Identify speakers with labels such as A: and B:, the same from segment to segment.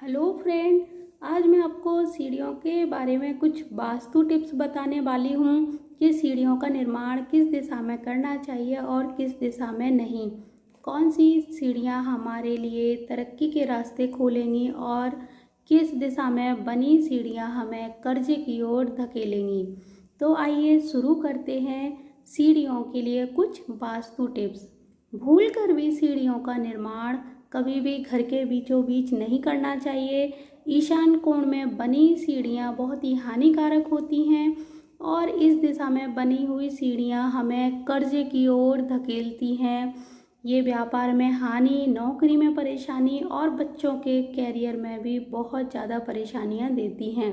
A: Hello friend, आज मैं आपको सीढ़ियों के बारे में कुछ वास्तु टिप्स बताने वाली हूँ कि सीढ़ियों का निर्माण किस दिशा में करना चाहिए और किस दिशा में नहीं। कौन सी सीढ़ियाँ हमारे लिए तरक्की के रास्ते खोलेंगी और किस दिशा में बनी सीढ़ियाँ हमें कर्जे की ओर धकेलेंगी। तो आइए शुरू करते हैं सीढ़ियों के लिए कुछ वास्तु टिप्स। भूल कर भी सीढ़ियों का निर्माण कभी भी घर के बीचों बीच नहीं करना चाहिए। ईशान कोण में बनी सीढ़ियाँ बहुत ही हानिकारक होती हैं और इस दिशा में बनी हुई सीढ़ियाँ हमें कर्जे की ओर धकेलती हैं। ये व्यापार में हानि, नौकरी में परेशानी और बच्चों के कैरियर में भी बहुत ज़्यादा परेशानियाँ देती हैं।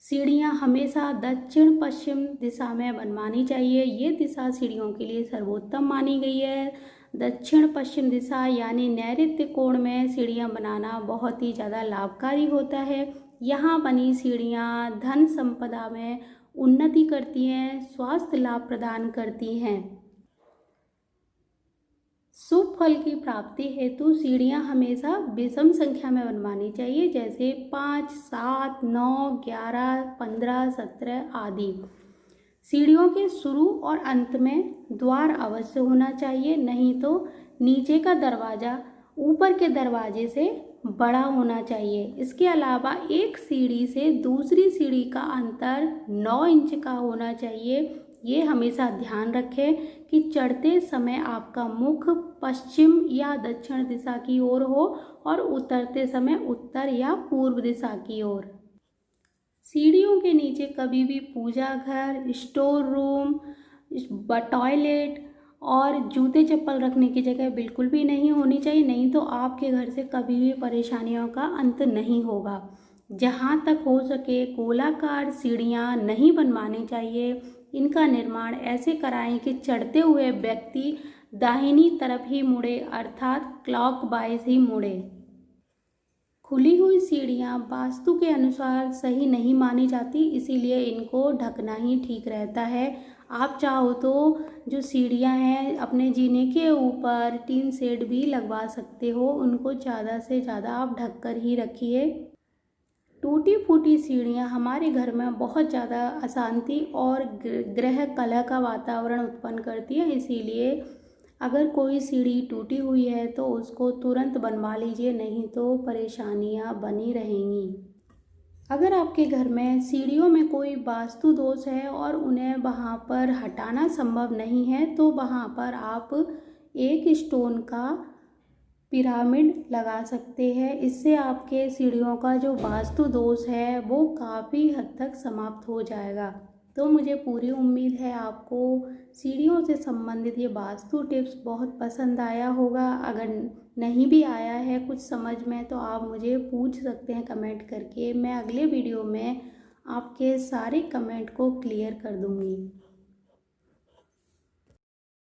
A: सीढ़ियाँ हमेशा दक्षिण पश्चिम दिशा में बनवानी चाहिए। ये दिशा सीढ़ियों के लिए सर्वोत्तम मानी गई है। दक्षिण पश्चिम दिशा यानी नैऋत्य कोण में सीढ़ियाँ बनाना बहुत ही ज़्यादा लाभकारी होता है। यहाँ बनी सीढ़ियाँ धन संपदा में उन्नति करती हैं, स्वास्थ्य लाभ प्रदान करती हैं। शुभ फल की प्राप्ति हेतु सीढ़ियाँ हमेशा विषम संख्या में बनवानी चाहिए, जैसे 5, 7, 9, 11, 15, 17 आदि। सीढ़ियों के शुरू और अंत में द्वार अवश्य होना चाहिए, नहीं तो नीचे का दरवाज़ा ऊपर के दरवाजे से बड़ा होना चाहिए। इसके अलावा एक सीढ़ी से दूसरी सीढ़ी का अंतर 9 इंच का होना चाहिए। ये हमेशा ध्यान रखें कि चढ़ते समय आपका मुख पश्चिम या दक्षिण दिशा की ओर हो और उतरते समय उत्तर या पूर्व दिशा की ओर। सीढ़ियों के नीचे कभी भी पूजा घर, स्टोर रूम, टॉयलेट और जूते चप्पल रखने की जगह बिल्कुल भी नहीं होनी चाहिए, नहीं तो आपके घर से कभी भी परेशानियों का अंत नहीं होगा। जहाँ तक हो सके गोलाकार सीढ़ियाँ नहीं बनवानी चाहिए। इनका निर्माण ऐसे कराएं कि चढ़ते हुए व्यक्ति दाहिनी तरफ ही मुड़े, अर्थात क्लॉकवाइज ही मुड़े। खुली हुई सीढ़ियाँ वास्तु के अनुसार सही नहीं मानी जाती, इसीलिए इनको ढकना ही ठीक रहता है। आप चाहो तो जो सीढ़ियाँ हैं अपने जीने के ऊपर टीन शेड भी लगवा सकते हो, उनको ज़्यादा से ज़्यादा आप ढक कर ही रखिए। टूटी फूटी सीढ़ियाँ हमारे घर में बहुत ज़्यादा अशांति और गृह कलह का वातावरण उत्पन्न करती है, इसीलिए अगर कोई सीढ़ी टूटी हुई है तो उसको तुरंत बनवा लीजिए, नहीं तो परेशानियाँ बनी रहेंगी। अगर आपके घर में सीढ़ियों में कोई वास्तु दोष है और उन्हें वहाँ पर हटाना संभव नहीं है, तो वहाँ पर आप एक स्टोन का पिरामिड लगा सकते हैं। इससे आपके सीढ़ियों का जो वास्तु दोष है वो काफ़ी हद तक समाप्त हो जाएगा। तो मुझे पूरी उम्मीद है आपको सीढ़ियों से संबंधित ये वास्तु टिप्स बहुत पसंद आया होगा। अगर नहीं भी आया है कुछ समझ में तो आप मुझे पूछ सकते हैं कमेंट करके। मैं अगले वीडियो में आपके सारे कमेंट को क्लियर कर दूँगी।